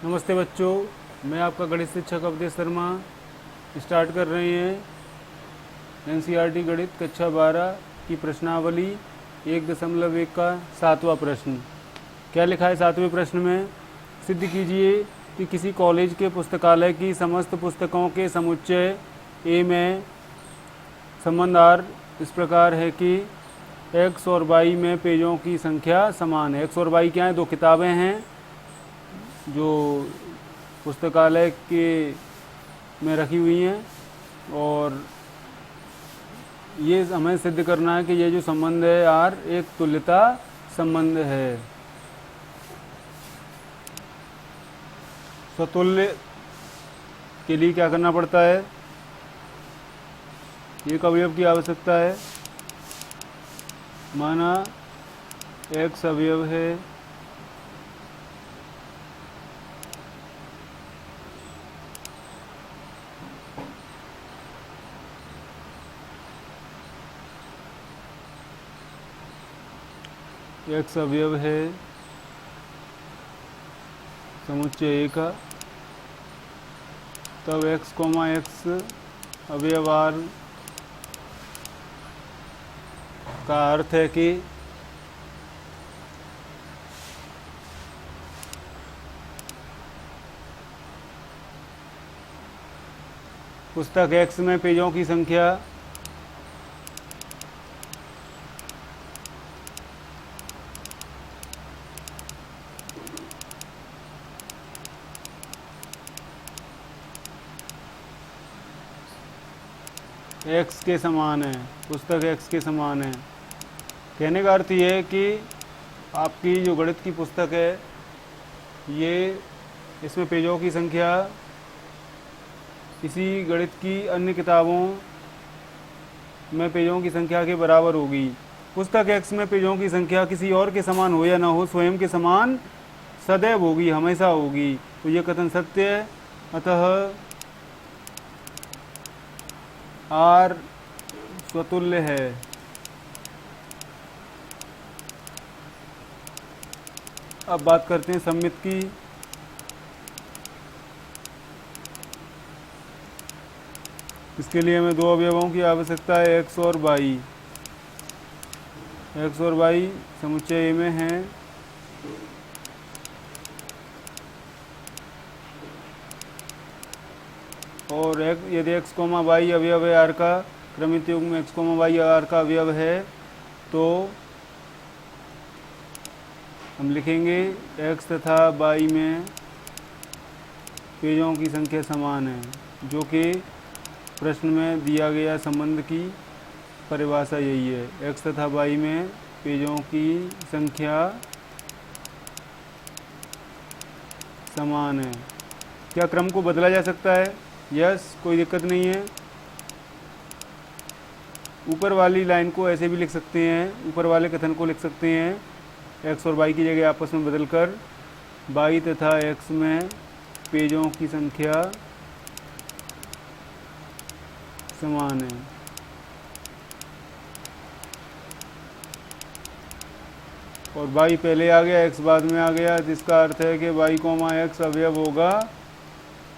नमस्ते बच्चों, मैं आपका गणित शिक्षक अवधेश शर्मा। स्टार्ट कर रहे हैं एनसीईआरटी गणित कक्षा 12 की प्रश्नावली 1.1 का 7वां प्रश्न। क्या लिखा है 7वें प्रश्न में? सिद्ध कीजिए कि किसी कॉलेज के पुस्तकालय की समस्त पुस्तकों के समुच्चय ए में संबंध आर इस प्रकार है कि एक्स और वाई में पेजों की संख्या समान है। एक्स और वाई क्या है? दो किताबें हैं जो पुस्तकालय के में रखी हुई हैं और ये हमें सिद्ध करना है कि ये जो संबंध है आर एक तुल्यता संबंध है। स्वतुल्य के लिए क्या करना पड़ता है? एक अवयव की आवश्यकता है। माना एक्स अवयव है एक्स अवयव है समुच्चय ए का, तब एक्स कोमा एक्स अवयव आर का अर्थ है कि पुस्तक एक्स में पेजों की संख्या एक्स के समान है। पुस्तक एक्स के समान है। कहने का अर्थ ये है कि आपकी जो गणित की पुस्तक है ये इसमें पेजों की संख्या इसी गणित की अन्य किताबों में पेजों की संख्या के बराबर होगी। पुस्तक एक्स में पेजों की संख्या किसी और के समान हो या ना हो, स्वयं के समान सदैव होगी, हमेशा होगी। तो ये कथन सत्य है। अतः आर स्वतुल्य है। अब बात करते हैं सममित की। इसके लिए हमें दो अवयवों की आवश्यकता है, एक्स और वाई। एक्स और वाई समुच्चय ए में हैं। और यदि एक्स कोमा वाई अवयव है आर का, क्रमित युग्म एक्स कोमा वाई आर का अवयव है, तो हम लिखेंगे एक्स तथा वाई में पेजों की संख्या समान है, जो कि प्रश्न में दिया गया संबंध की परिभाषा यही है। एक्स तथा वाई में पेजों की संख्या समान है। क्या क्रम को बदला जा सकता है? यस, कोई दिक्कत नहीं है। ऊपर वाली लाइन को ऐसे भी लिख सकते हैं, ऊपर वाले कथन को लिख सकते हैं एक्स और वाई की जगह आपस में बदलकर वाई तथा एक्स में पेजों की संख्या समान है। और वाई पहले आ गया, एक्स बाद में आ गया, जिसका अर्थ है कि वाई कोमा एक्स अवयव होगा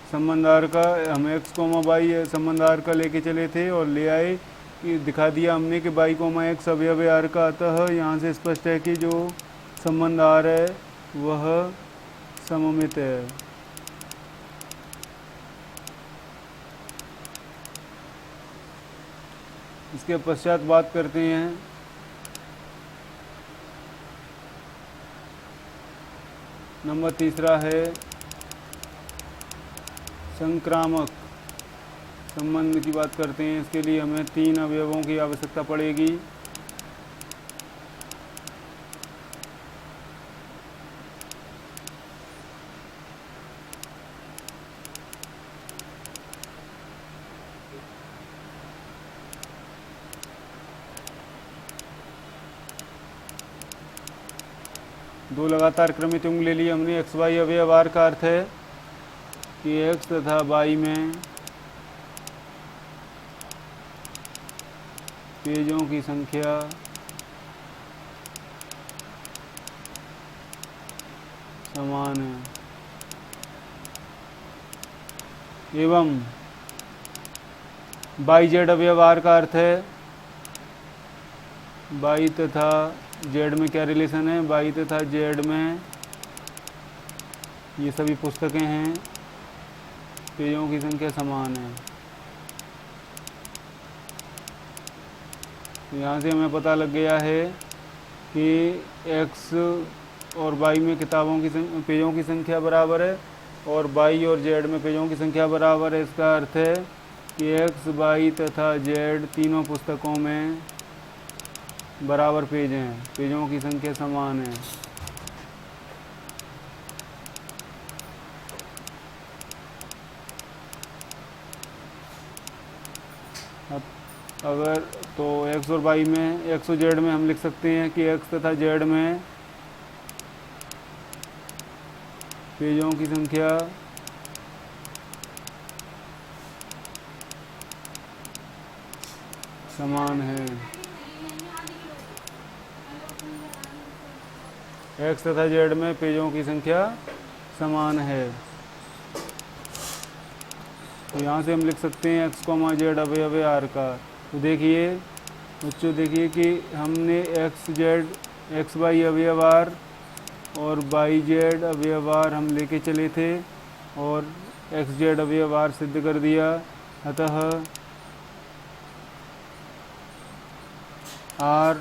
संबंध आर का। हम एक्स कोमा वाई संबंध आर का लेके चले थे और ले आए कि दिखा दिया हमने कि वाई कोमा एक्स अवयव है आर का। अतः यहाँ से स्पष्ट है कि जो संबंध आर है वह सममित है। इसके पश्चात बात करते हैं नंबर तीसरा है संक्रामक संबंध की बात करते हैं। इसके लिए हमें तीन अवयवों की आवश्यकता पड़ेगी। दो लगातार क्रमित युग्म ले लिए हमने। एक्स वाई अवयव आर का अर्थ है कि एक्स तथा वाई में पेजों की संख्या समान है। एवं बाई जेड अवयव आर का अर्थ है बाई तथा जेड में क्या रिलेशन है, बाई तथा जेड में ये सभी पुस्तकें हैं, पेजों की संख्या समान है। यहाँ से हमें पता लग गया है कि x और y में किताबों की पेजों की संख्या बराबर है और y और z में पेजों की संख्या बराबर है। इसका अर्थ है कि x, y तथा z तीनों पुस्तकों में बराबर पेज हैं, पेजों की संख्या समान है। अगर तो x और y में, x और z में हम लिख सकते हैं कि x तथा z में पेजों की संख्या समान है। x तथा z में पेजों की संख्या समान है। तो यहाँ से हम लिख सकते हैं x, z अवयव आर का। तो देखिए बच्चों, देखिए कि हमने x y अवयव आर और y z अवयव आर हम लेके चले थे और x z अवयव आर सिद्ध कर दिया। अतः आर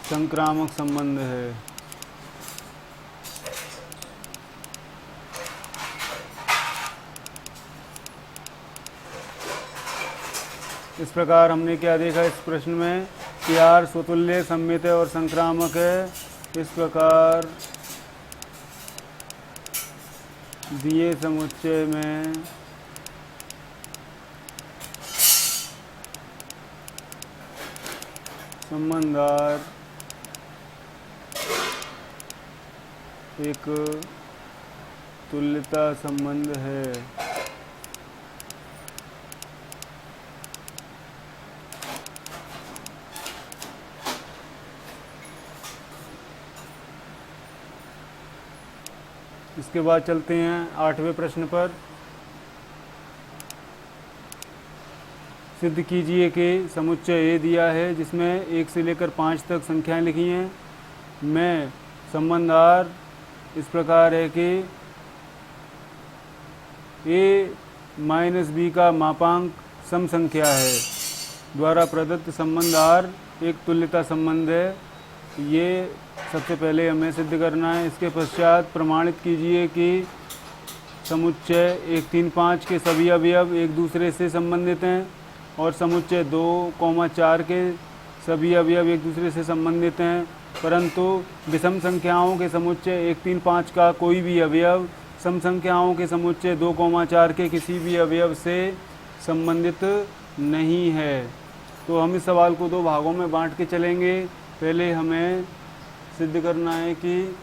संक्रामक संबंध है। इस प्रकार हमने क्या देखा इस प्रश्न में कि आर स्वतुल्य, सममित और संक्रामक है। इस प्रकार दिए समुच्चय में संबंध आर एक तुल्यता संबंध है। इसके बाद चलते हैं 8वें प्रश्न पर। सिद्ध कीजिए कि समुच्चय ए दिया है जिसमें 1 से लेकर 5 तक संख्याएं लिखी हैं। में संबंध आर इस प्रकार है कि ए माइनस बी का मापांक सम संख्या है। द्वारा प्रदत्त संबंध आर एक तुल्यता संबंध है। ये सबसे पहले हमें सिद्ध करना है। इसके पश्चात प्रमाणित कीजिए कि समुच्चय 1, 3, 5 के सभी अवयव एक दूसरे से संबंधित हैं और समुच्चय 2, 4 के सभी अवयव एक दूसरे से संबंधित हैं, परंतु विषम संख्याओं के समुच्चय 1, 3, 5 का कोई भी अवयव सम संख्याओं के समुच्चय 2, 4 के किसी भी अवयव से संबंधित नहीं है। तो हम इस सवाल को 2 भागों में बांट के चलेंगे। पहले हमें सिद्ध करना है कि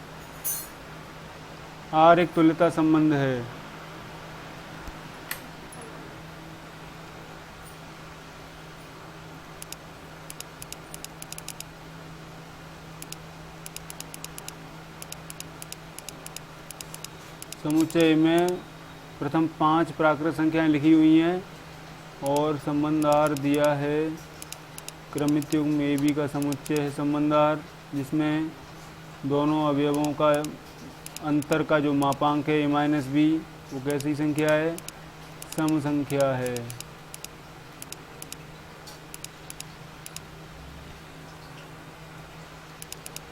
आर एक तुल्यता संबंध है। समुच्चय में प्रथम 5 प्राकृत संख्याएं लिखी हुई हैं और संबंध आर दिया है। क्रमित युग्म ए बी का समुच्चय है संबंध आर, जिसमें दोनों अवयवों का अंतर का जो मापांक है ए माइनस बी, वो कैसी संख्या है, सम संख्या है।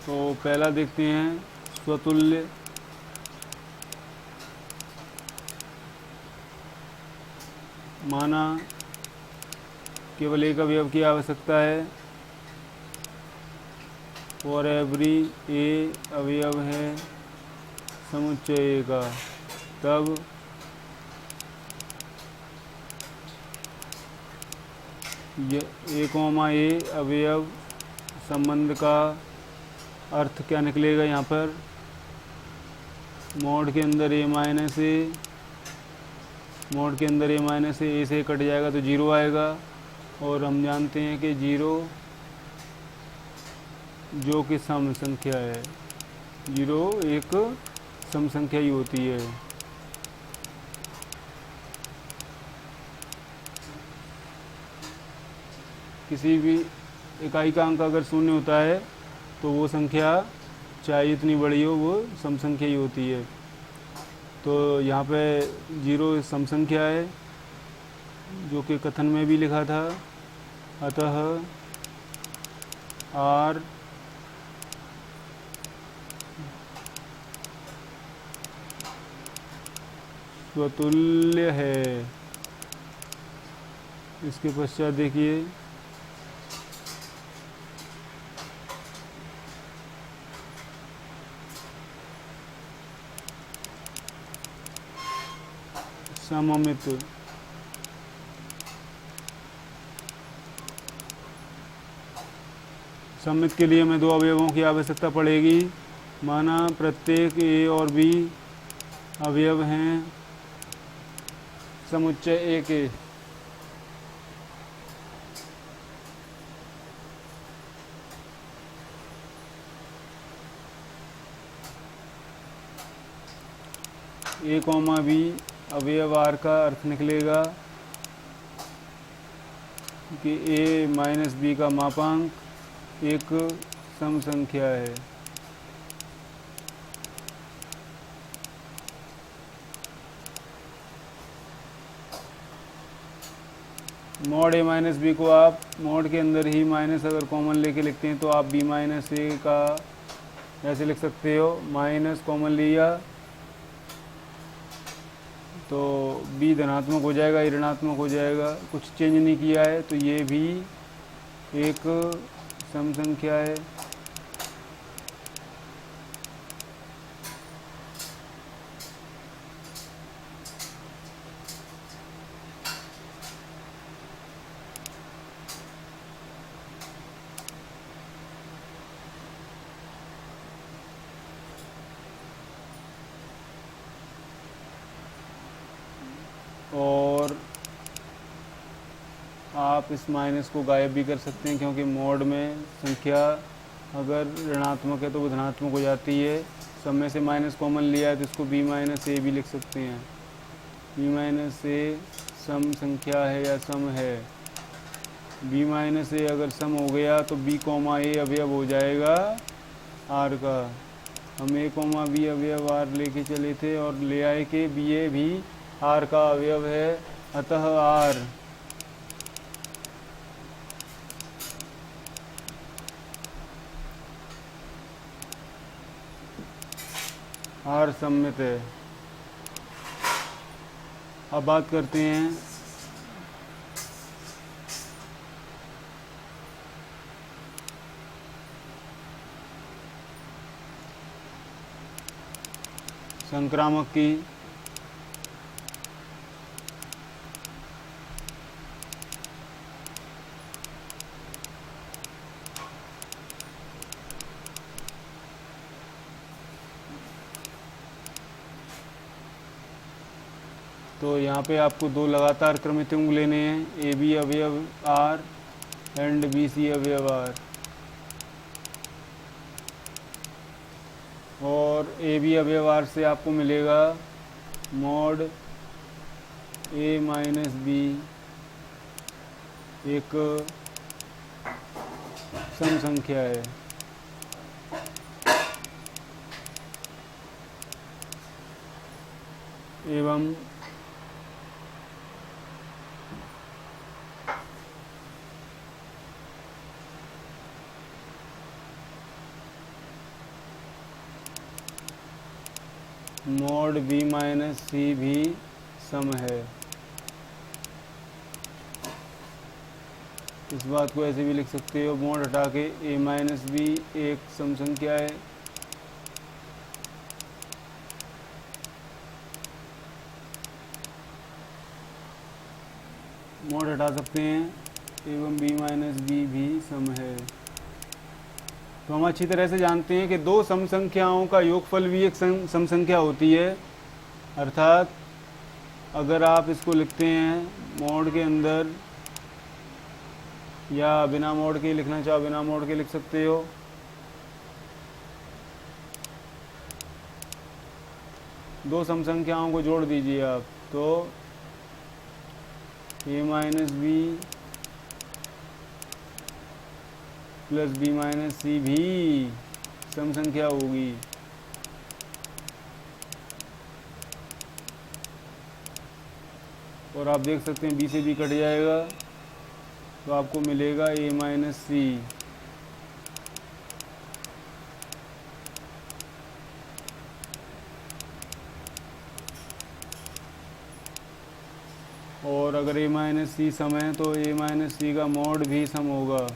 तो पहला देखते हैं स्वतुल्य। माना केवल एक अवयव की आवश्यकता है और एवरी ए अवयव है समुच्चय ए का, तब ए कॉमा ए अवयव संबंध का अर्थ क्या निकलेगा। यहाँ पर मोड के अंदर ए माइनस ए, मोड के अंदर ए माइनस ए से कट जाएगा तो 0 आएगा। और हम जानते हैं कि 0 जो कि सम संख्या है, 0 एक सम संख्या ही होती है। किसी भी इकाई का अंक अगर शून्य होता है तो वो संख्या चाहे इतनी बड़ी हो वो सम संख्या ही होती है। तो यहाँ पे 0 सम संख्या है जो कि कथन में भी लिखा था। अतः r स्वतुल्य है। इसके पश्चात देखिए सममित। सममित के लिए हमें 2 अवयवों की आवश्यकता पड़ेगी। माना प्रत्येक a और b अवयव हैं समुच्चय A के। A, B अवयव R का अर्थ निकलेगा कि A माइनस B का मापांक एक सम संख्या है। मॉड A माइनस बी को आप मॉड के अंदर ही माइनस अगर कॉमन लेके लिखते हैं तो आप B माइनस A का ऐसे लिख सकते हो। माइनस कॉमन लिया तो B धनात्मक हो जाएगा, A ऋणात्मक हो जाएगा, कुछ चेंज नहीं किया है। तो ये भी एक सम संख्या है। और आप इस माइनस को गायब भी कर सकते हैं क्योंकि मोड में संख्या अगर ऋणात्मक है तो वो धनात्मक हो जाती है। सब में से माइनस कॉमन लिया है तो इसको b माइनस ए भी लिख सकते हैं। b माइनस ए सम संख्या है या सम है। b माइनस ए अगर सम हो गया तो b कॉमा ए अवयव हो जाएगा r का। हम a कॉमा b अवयव r लेके चले थे और ले आए कि b a भी r का अवयव है। अतः r सममित है। अब बात करते हैं संक्रामक की। तो यहाँ पे आपको 2 लगातार क्रमित अंक लेने हैं। ए बी अवयव r एंड बी सी अवयव r। और ए बी अवयव r से आपको मिलेगा मॉड a माइनस बी एक सम संख्या है। एवं मॉड b माइनस सी भी सम है। इस बात को ऐसे भी लिख सकते हो, मॉड हटा के a माइनस बी एक सम संख्या है। मॉड हटा सकते हैं एवं b माइनस बी भी सम है। तो हम अच्छी तरह से जानते हैं कि 2 सम संख्याओं का योगफल भी एक सम संख्या होती है। अर्थात अगर आप इसको लिखते हैं मॉड के अंदर या बिना मॉड के लिखना चाहो बिना मॉड के लिख सकते हो। दो सम संख्याओं को जोड़ दीजिए आप तो a minus B plus B minus C भी सम संख्या होगी। और आप देख सकते हैं बी से बी कट जाएगा तो आपको मिलेगा ए माइनस सी। और अगर ए माइनस सी सम है तो ए माइनस सी का मॉड भी सम होगा।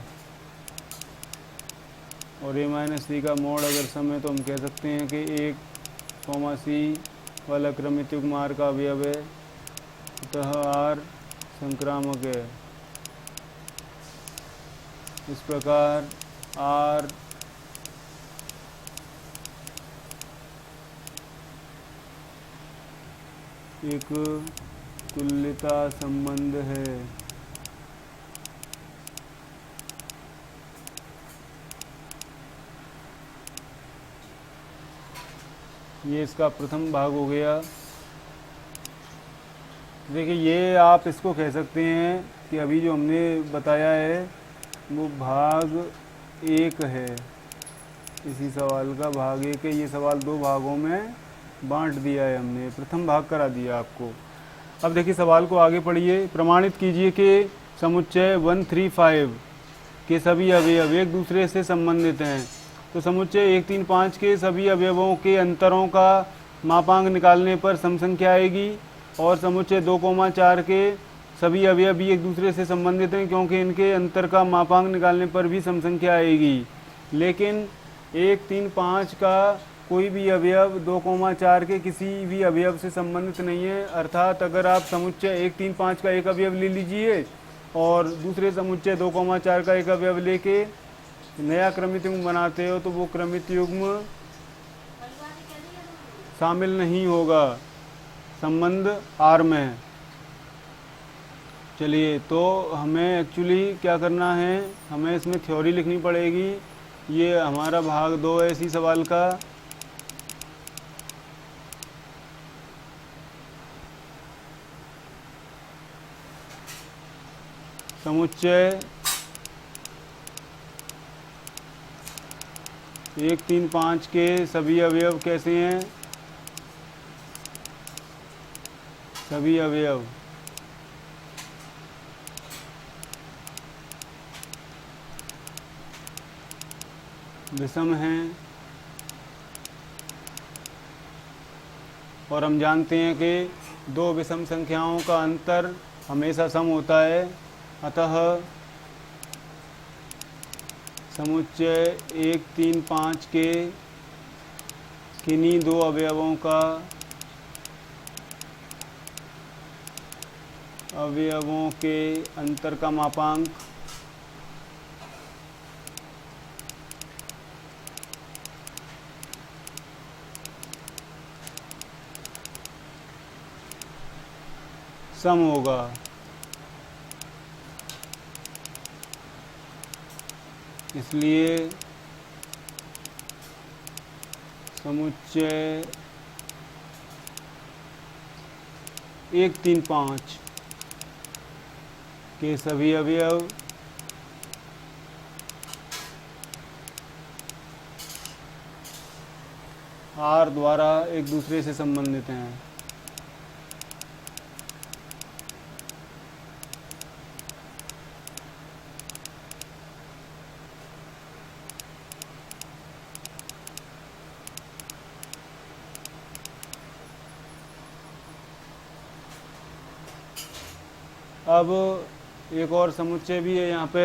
और ए माइनस सी का मॉड अगर सम है तो हम कह सकते हैं कि एक कॉमा सी वाला क्रमित युग्म आर का अवयव है, अतः आर संक्रामक है। इस प्रकार आर एक तुल्यता संबंध है। ये इसका प्रथम भाग हो गया। देखिए ये आप इसको कह सकते हैं कि अभी जो हमने बताया है वो भाग एक है, इसी सवाल का भाग एक है। ये सवाल दो भागों में बांट दिया है हमने, प्रथम भाग करा दिया आपको। अब देखिए सवाल को आगे पढ़िए। प्रमाणित कीजिए कि समुच्चय 135 के सभी अवयव एक दूसरे से संबंधित हैं। तो समुच्चय 135 के सभी अवयवों के अंतरों का मापांक निकालने पर सम संख्या आएगी। और समुच्चय 2,4 के सभी अवयव भी एक दूसरे से संबंधित हैं क्योंकि इनके अंतर का मापांक निकालने पर भी सम संख्या आएगी। लेकिन 1,3,5 का कोई भी अवयव 2,4 के किसी भी अवयव से संबंधित नहीं है। अर्थात अगर आप समुच्चय 1,3,5 का एक अवयव ले लीजिए और दूसरे समुच्चय 2,4 का एक अवयव लेके नया क्रमित युग्म बनाते हो तो वो क्रमित युग्म शामिल नहीं होगा संबंध आर में। चलिए तो हमें एक्चुअली क्या करना है, हमें इसमें थ्योरी लिखनी पड़ेगी। ये हमारा भाग 2 है इसी सवाल का। समुच्चय 1,3,5 के सभी अवयव कैसे हैं? सभी अवयव विषम हैं। और हम जानते हैं कि दो विषम संख्याओं का अंतर हमेशा सम होता है। अतः समुच्चय 1,3,5 के किन्हीं दो अवयवों का अवयवों के अंतर का मापांक सम होगा। इसलिए समुच्चय 1,3,5 के सभी अवयव आर द्वारा एक दूसरे से संबंधित हैं। अब एक और समुच्चय भी है यहाँ पे।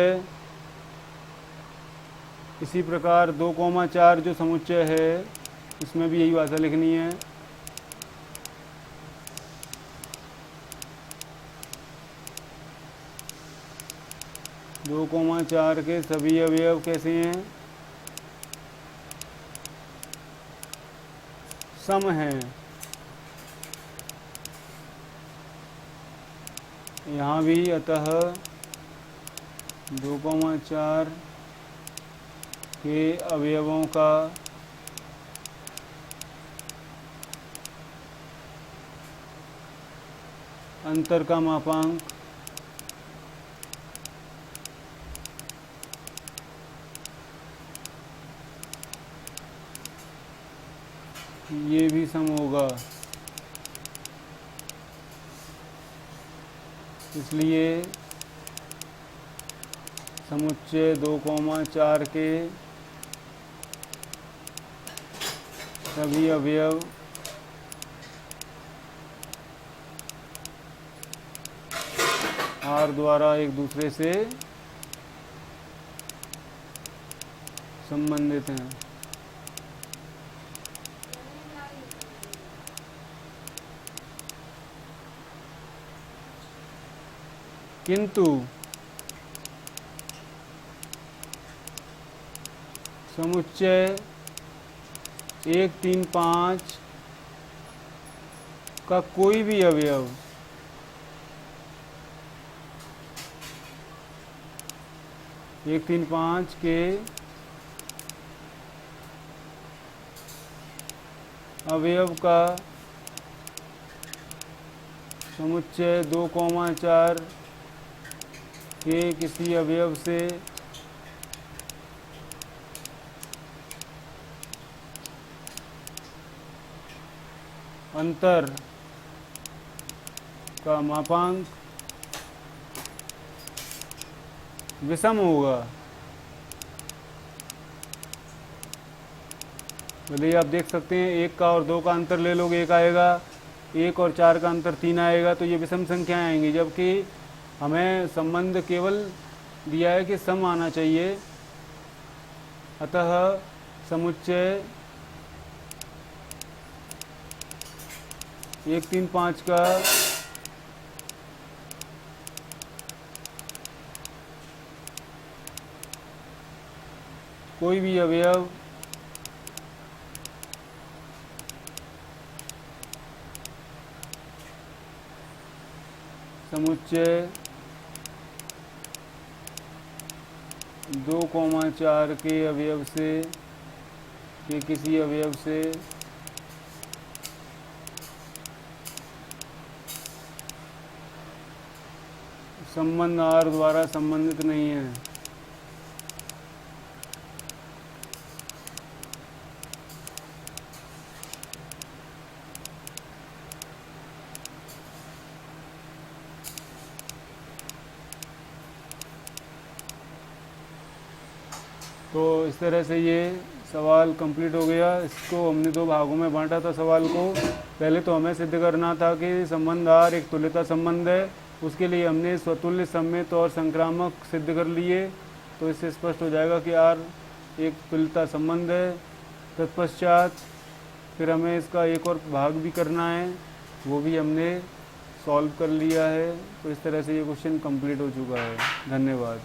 इसी प्रकार 2,4 जो समुच्चय है इसमें भी यही भाषा लिखनी है। दो कोमा चार के सभी अवयव कैसे हैं? सम हैं। यहाँ भी अतः 2,4 के अवयवों का अंतर का मापांक ये भी सम होगा, इसलिए समुच्चय 2,4 के सभी अवयव R द्वारा एक दूसरे से संबंधित हैं। किंतु समुच्चय 1, 3, 5 का कोई भी अवयव एक 3, 5 के अवयव का समुच्चय 2,4 के किसी अवयव से अंतर का मापांक विषम होगा। भले ही आप देख सकते हैं 1 का और 2 का अंतर ले लोगे 1 आएगा, 1 और 4 का अंतर 3 आएगा, तो ये विषम संख्याएं आएंगी। जबकि हमें संबंध केवल दिया है कि सम आना चाहिए, अतः समुच्चय 1, 3, 5 का कोई भी अवयव समुच्चय 2,4 के अवयव से के किसी अवयव से संबंध R द्वारा संबंधित नहीं है। तो इस तरह से ये सवाल कंप्लीट हो गया। इसको हमने 2 भागों में बांटा था सवाल को। पहले तो हमें सिद्ध करना था कि संबंध R एक तुल्यता संबंध है, उसके लिए हमने स्वतुल्य, सममित और संक्रामक सिद्ध कर लिए। तो इससे स्पष्ट हो जाएगा कि R एक तुल्यता संबंध है। तत्पश्चात फिर हमें इसका एक और भाग भी करना है, वो भी हमने सॉल्व कर लिया है। तो इस तरह से ये क्वेश्चन कंप्लीट हो चुका है। धन्यवाद।